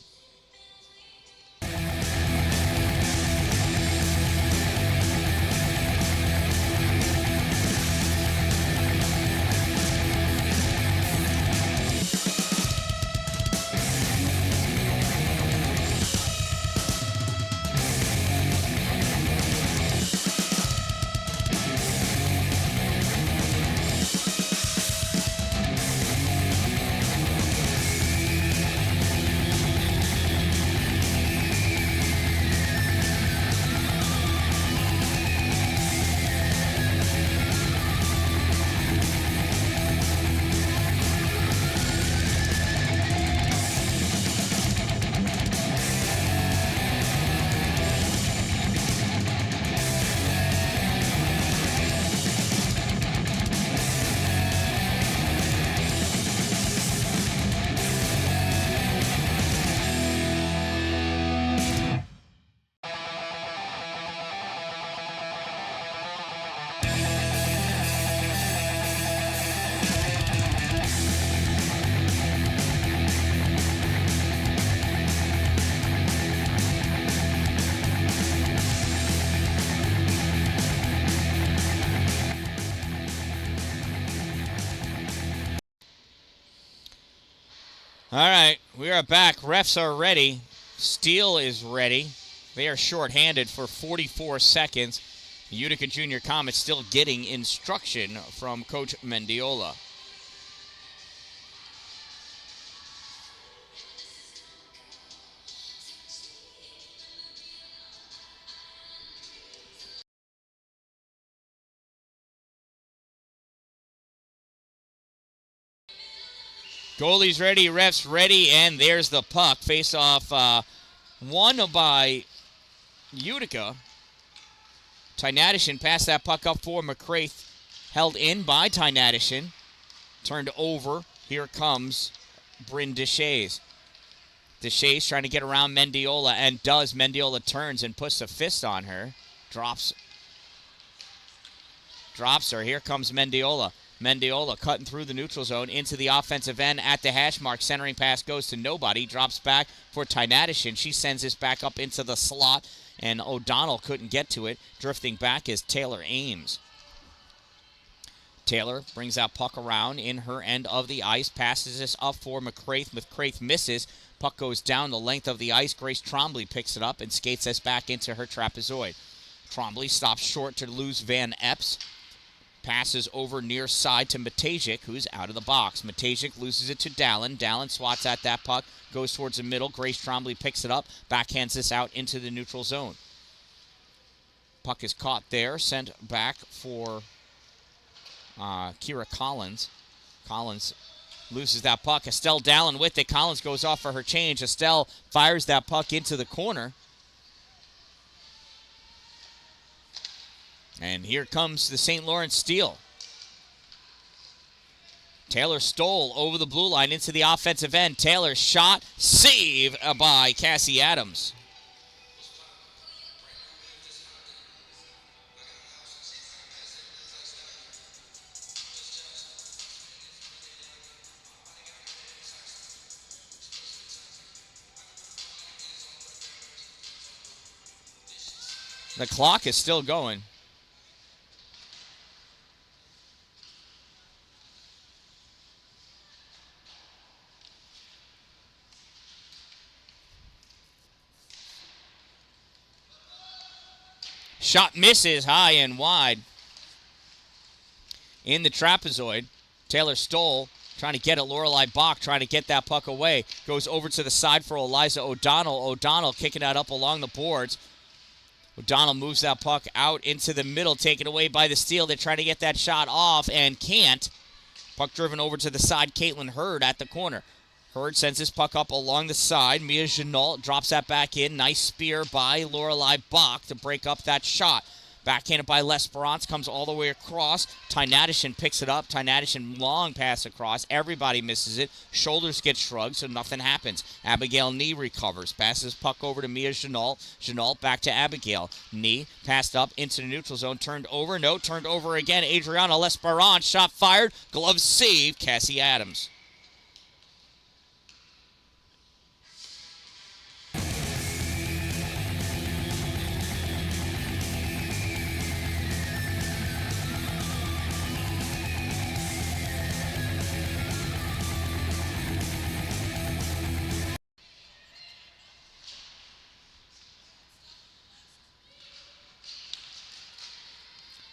All right, we are back. Refs are ready. Steele is ready. They are shorthanded for 44 seconds. The Utica Junior Comets still getting instruction from Coach Mendiola. Goalie's ready, refs ready, and there's the puck. Face off won by Utica. Tynadishin passed that puck up for McCraith. Held in by Tynadishin. Turned over. Here comes Bryn Deshays. Deshays trying to get around Mendiola, and does. Mendiola turns and puts a fist on her. Drops her. Here comes Mendiola. Mendiola cutting through the neutral zone into the offensive end at the hash mark. Centering pass goes to nobody. Drops back for Tynadishin. She sends this back up into the slot, and O'Donnell couldn't get to it. Drifting back is Taylor Ames. Taylor brings that puck around in her end of the ice. Passes this up for McCraith. McCraith misses. Puck goes down the length of the ice. Grace Trombley picks it up and skates this back into her trapezoid. Trombley stops short to lose Van Epps. passes over near side to Matejik, who's out of the box. Matejik loses it to Dalin. Dalin swats at that puck, goes towards the middle. Grace Trombley picks it up, backhands this out into the neutral zone. Puck is caught there, sent back for Kira Collins. Collins loses that puck. Estelle Dalin with it. Collins goes off for her change. Estelle fires that puck into the corner. And here comes the St. Lawrence steal. Taylor Stoll over the blue line into the offensive end. Taylor shot, save by Cassie Adams. The clock is still going. Shot misses high and wide. In the trapezoid, Taylor Stoll trying to get at Lorelei Bach, trying to get that puck away. Goes over to the side for Eliza O'Donnell. O'Donnell kicking that up along the boards. O'Donnell moves that puck out into the middle, taken away by the steal. They're trying to get that shot off and can't. Puck driven over to the side. Caitlin Hurd at the corner. Hurd sends his puck up along the side. Mia Jeannault drops that back in. Nice spear by Lorelei Bach to break up that shot. Backhanded by L'Esperance, comes all the way across. Tynadishin picks it up. Tynadishin long pass across. Everybody misses it. Shoulders get shrugged, so nothing happens. Abigail Nee recovers. Passes puck over to Mia Jeannault. Jeannault back to Abigail. Nee passed up into the neutral zone. Turned over. No, turned over again. Adriana L'Esperance. Shot fired. Glove save. Cassie Adams.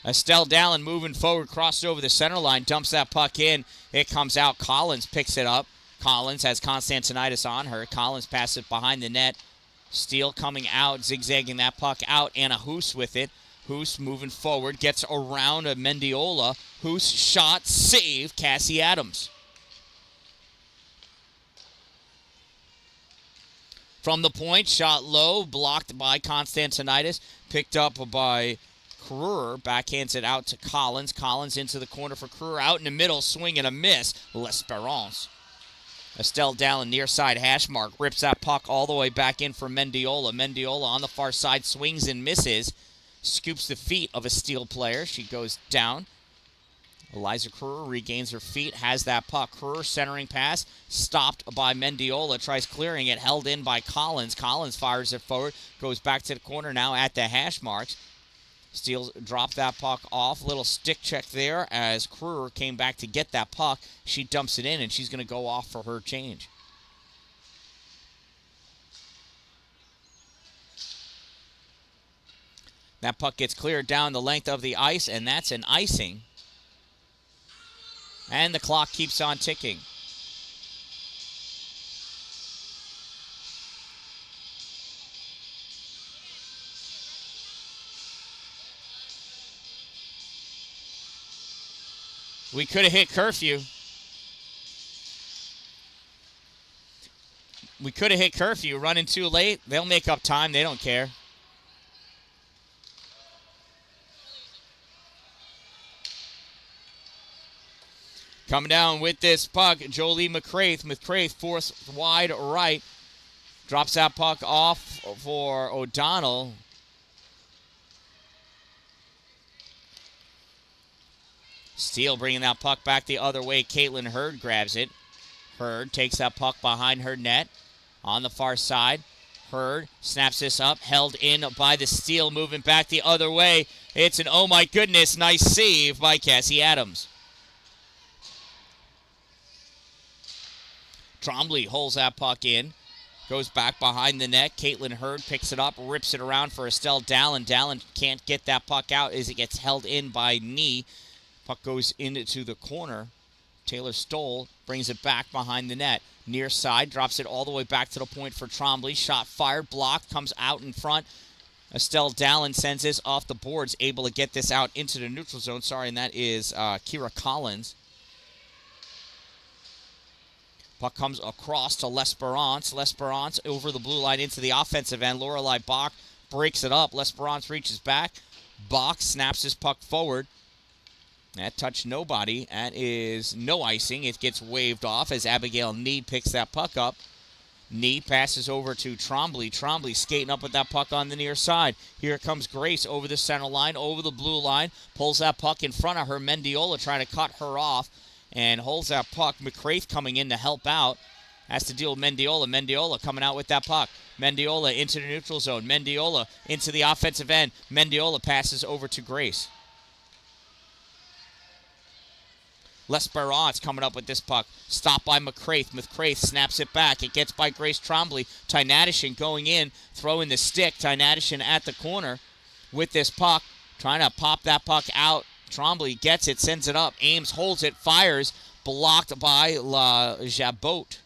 Estelle Dalin moving forward, crossed over the center line, dumps that puck in. It comes out. Collins picks it up. Collins has Constantinitis on her. Collins passes it behind the net. Steele coming out, zigzagging that puck out. Anna Hoos with it. Hoos moving forward, gets around a Mendiola. Hoos shot, save, Cassie Adams. From the point, shot low, blocked by Constantinitis, picked up by Kruer, backhands it out to Collins. Collins into the corner for Kruer. Out in the middle, swing and a miss. L'Esperance. Estelle Dalin near side hash mark. Rips that puck all the way back in for Mendiola. Mendiola on the far side, swings and misses. Scoops the feet of a Steel player. She goes down. Eliza Kruer regains her feet, has that puck. Kruer centering pass, stopped by Mendiola. Tries clearing it, held in by Collins. Collins fires it forward, goes back to the corner now at the hash marks. Steele dropped that puck off. Little stick check there as Kruer came back to get that puck. She dumps it in, and she's going to go off for her change. That puck gets cleared down the length of the ice, and that's an icing. And the clock keeps on ticking. We could have hit curfew. We could have hit curfew. Running too late. They'll make up time. They don't care. Coming down with this puck, Jolie McCraith. McCraith forced wide right. Drops that puck off for O'Donnell. Steele bringing that puck back the other way. Caitlin Hurd grabs it. Hurd takes that puck behind her net. On the far side, Hurd snaps this up. Held in by the Steele, moving back the other way. It's an oh my goodness, nice save by Cassie Adams. Trombley holds that puck in. Goes back behind the net. Caitlin Hurd picks it up, rips it around for Estelle Dalin. Dalin can't get that puck out as it gets held in by Nee. Puck goes into the corner. Taylor Stoll brings it back behind the net. Near side, drops it all the way back to the point for Trombley. Shot fired, blocked, comes out in front. Dan-Dalin sends this off the boards, able to get this out into the neutral zone. Sorry, and that is Kira Collins. Puck comes across to L'Esperance. L'Esperance over the blue line into the offensive end. Lorelei Bach breaks it up. L'Esperance reaches back. Bach snaps his puck forward. That touched nobody. That is no icing. It gets waved off as Abigail Need picks that puck up. Need passes over to Trombley. Trombley skating up with that puck on the near side. Here comes Grace over the center line, over the blue line. Pulls that puck in front of her. Mendiola trying to cut her off and holds that puck. McCraith coming in to help out. Has to deal with Mendiola. Mendiola coming out with that puck. Mendiola into the neutral zone. Mendiola into the offensive end. Mendiola passes over to Grace. L'Esperance coming up with this puck. Stopped by McCraith. McCraith snaps it back. It gets by Grace Trombley. Tynadishin going in, throwing the stick. Tynadishin at the corner with this puck. Trying to pop that puck out. Trombley gets it, sends it up. Ames holds it, fires. Blocked by La Jabot.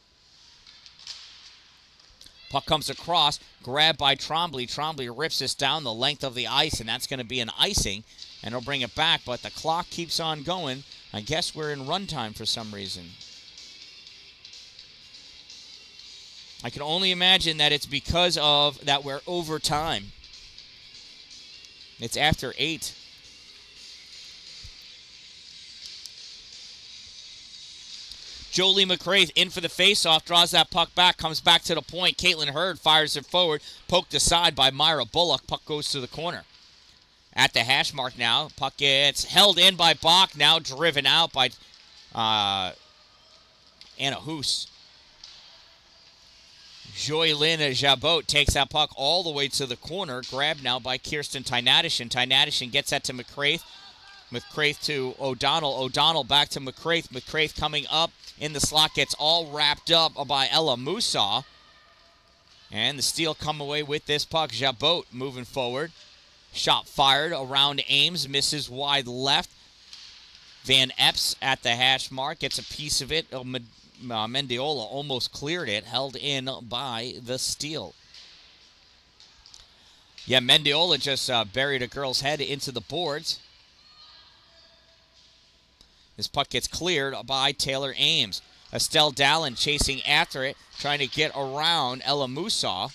Puck comes across, grabbed by Trombley. Trombley rips this down the length of the ice, and that's going to be an icing. And he'll bring it back, but the clock keeps on going. I guess we're in runtime for some reason. I can only imagine that it's because of that we're over time. It's after 8. Jolie McCraith in for the faceoff, draws that puck back, comes back to the point. Caitlin Hurd fires it forward, poked aside by Myra Bullock. Puck goes to the corner. At the hash mark now, puck gets held in by Bach, now driven out by Anna Hoos. Joylyn Jabot takes that puck all the way to the corner, grabbed now by Kirsten Tynadishin. Tynadishin gets that to McCraith. McCraith to O'Donnell. O'Donnell back to McCraith. McCraith coming up in the slot, gets all wrapped up by Ella Musa. And the Steel come away with this puck. Jabot moving forward. Shot fired around Ames, misses wide left. Van Epps at the hash mark, gets a piece of it. Mendiola almost cleared it, held in by the Steel. Yeah, Mendiola just buried a girl's head into the boards. This puck gets cleared by Taylor Ames. Estelle Dallin chasing after it, trying to get around Ella Musa.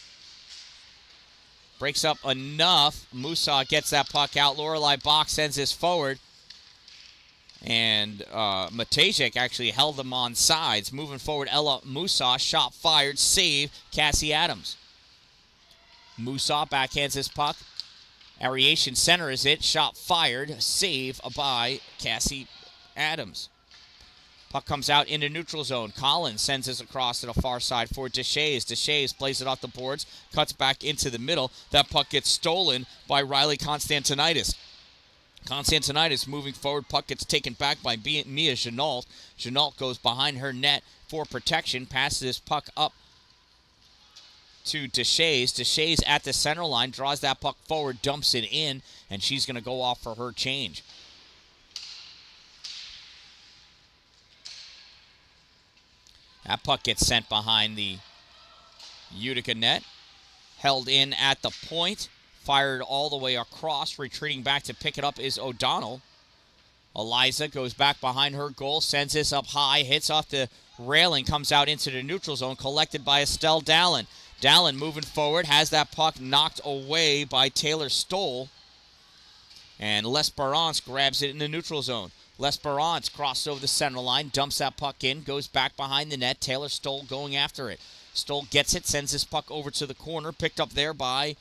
Breaks up enough. Musa gets that puck out. Lorelei Bach sends this forward. And Matejek actually held them on sides. Moving forward, Ella Musa. Shot fired. Save. Cassie Adams. Musa backhands this puck. Aeration centers it. Shot fired. Save by Cassie Adams. Puck comes out into neutral zone. Collins sends this across to the far side for Deshays. Deshays plays it off the boards, cuts back into the middle. That puck gets stolen by Riley Constantinitis. Constantinitis moving forward. Puck gets taken back by Mia Jeannault. Jeannault goes behind her net for protection. Passes this puck up to Deshays. Deshays at the center line. Draws that puck forward. Dumps it in. And she's going to go off for her change. That puck gets sent behind the Utica net. Held in at the point. Fired all the way across. Retreating back to pick it up is O'Donnell. Eliza goes back behind her goal. Sends this up high. Hits off the railing. Comes out into the neutral zone. Collected by Estelle Dallin. Dallin moving forward. Has that puck knocked away by Taylor Stoll. And L'Esperance grabs it in the neutral zone. L'Esperance crosses over the center line, dumps that puck in, goes back behind the net. Taylor Stoll going after it. Stoll gets it, sends this puck over to the corner, picked up there by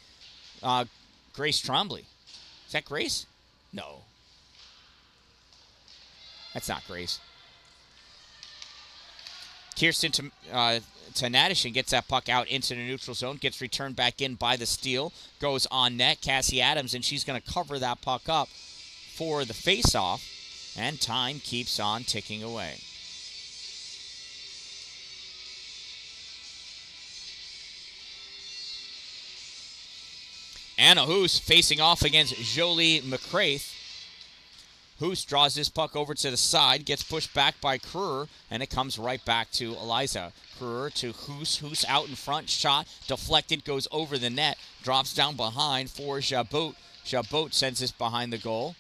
Grace Trombley. Is that Grace? No. That's not Grace. Kirsten Tynadishin gets that puck out into the neutral zone, gets returned back in by the Steel, goes on net. Cassie Adams, and she's going to cover that puck up for the faceoff. And time keeps on ticking away. Anna Hoos facing off against Jolie McCraith. Hoos draws this puck over to the side, gets pushed back by Kruger, and it comes right back to Eliza. Kruger to Hoos. Hoos out in front, shot, deflected, goes over the net, drops down behind for Jabot. Jabot sends this behind the goal.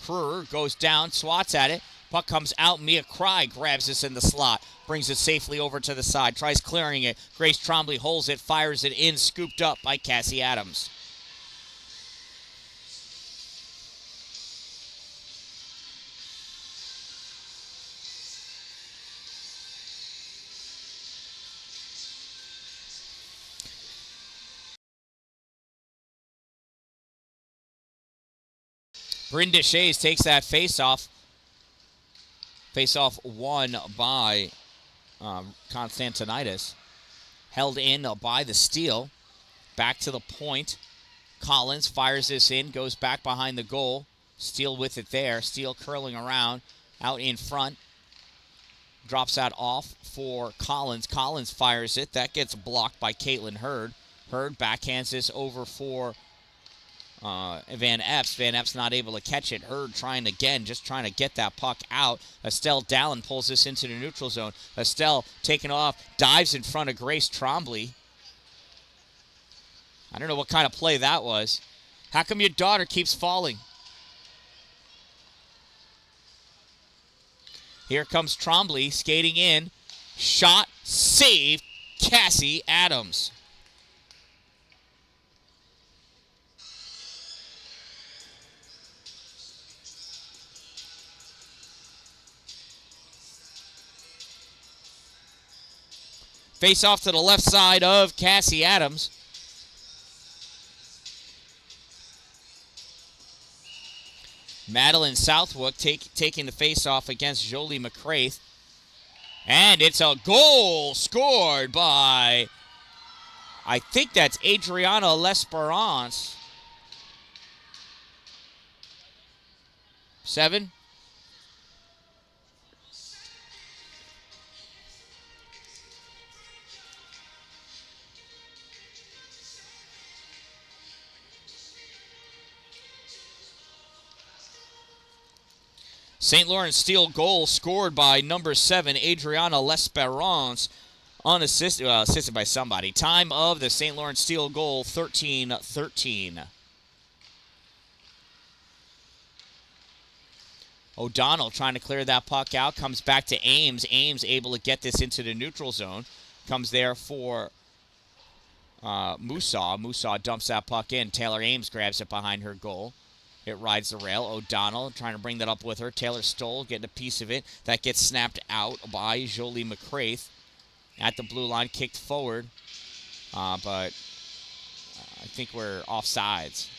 Kruger goes down, swats at it. Puck comes out. Mia Cry grabs this in the slot, brings it safely over to the side, tries clearing it. Grace Trombley holds it, fires it in, scooped up by Cassie Adams. Brynda Shays takes that face-off. Face-off won by Constantinitis. Held in by the steal. Back to the point. Collins fires this in, goes back behind the goal. Steele with it there. Steele curling around, out in front. Drops that off for Collins. Collins fires it. That gets blocked by Caitlin Hurd. Hurd backhands this over for Van Epps. Van Epps not able to catch it. Hurd trying again, just trying to get that puck out. Estelle Dallin pulls this into the neutral zone. Estelle taking off, dives in front of Grace Trombley. I don't know what kind of play that was. How come your daughter keeps falling? Here comes Trombley skating in. Shot, save, Cassie Adams. Face off to the left side of Cassie Adams. Madeline Southwood taking the face off against Jolie McCraith. And it's a goal scored by, I think that's Adriana L'Esperance. 7. St. Lawrence Steel goal scored by number 7, Adriana L'Esperance, unassisted, assisted by somebody. Time of the St. Lawrence Steel goal, 13-13. O'Donnell trying to clear that puck out, comes back to Ames. Ames able to get this into the neutral zone. Comes there for Musaw. Musaw dumps that puck in. Taylor Ames grabs it behind her goal. It rides the rail. O'Donnell trying to bring that up with her. Taylor Stoll getting a piece of it. That gets snapped out by Jolie McCraith. At the blue line, kicked forward. But I think we're offsides.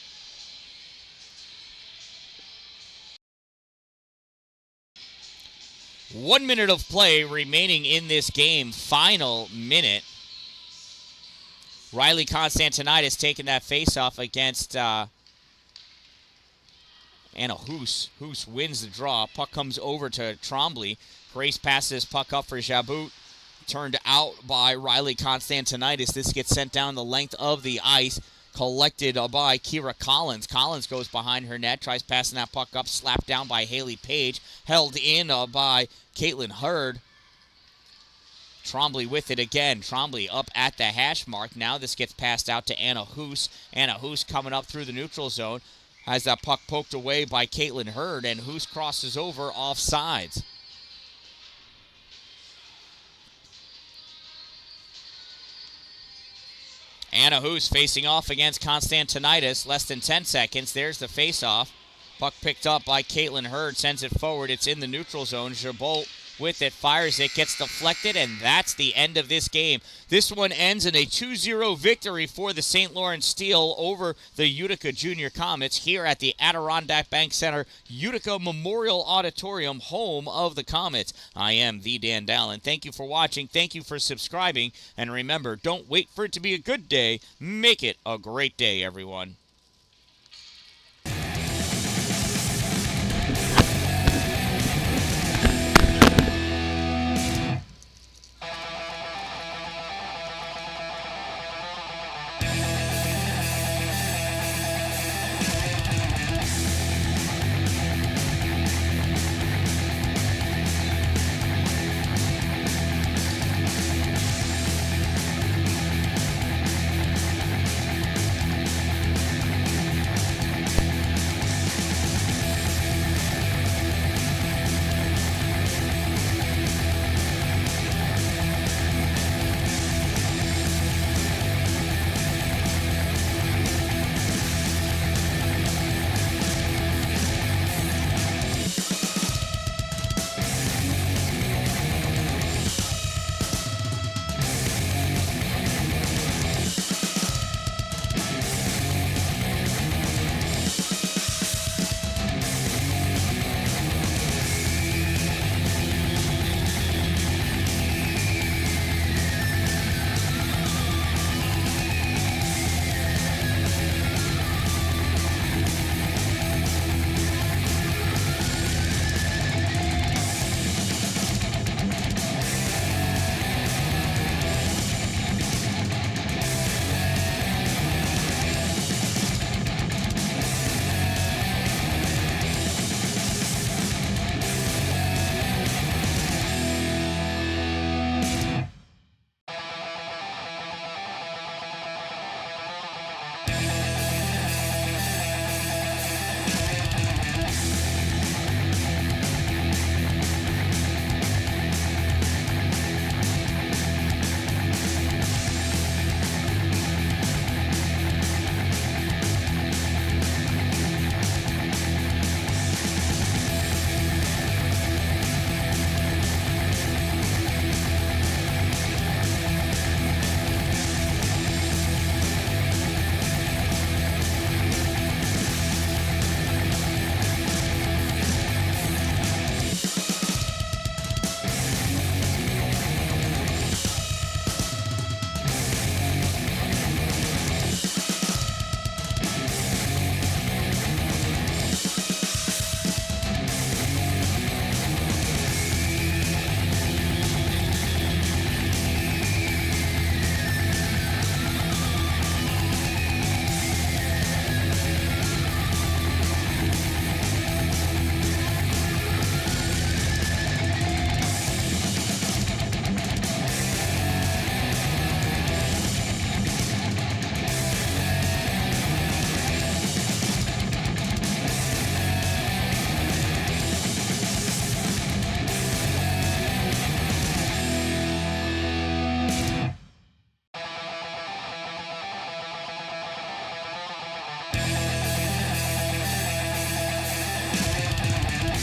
One minute of play remaining in this game. Final minute. Riley Constantinitis taking that face-off against Anna Hoos. Hoos wins the draw. Puck comes over to Trombley. Grace passes puck up for Jabot. Turned out by Riley Constantinitis. This gets sent down the length of the ice. Collected by Kira Collins. Collins goes behind her net. Tries passing that puck up. Slapped down by Haley Page. Held in by Caitlin Hurd. Trombley with it again. Trombley up at the hash mark. Now this gets passed out to Anna Hoos. Anna Hoos coming up through the neutral zone. Has that puck poked away by Caitlin Hurd, and Hoos crosses over offsides. Anna Hoos facing off against Constantinitis. Less than 10 seconds. There's the face-off. Puck picked up by Caitlin Hurd. Sends it forward. It's in the neutral zone. Jabot with it, fires it, gets deflected, and that's the end of this game. This one ends in a 2-0 victory for the St. Lawrence Steel over the Utica Junior Comets here at the Adirondack Bank Center Utica Memorial Auditorium, home of the Comets. I am the Dan-Dalin. Thank you for watching. Thank you for subscribing. And remember, don't wait for it to be a good day. Make it a great day, everyone.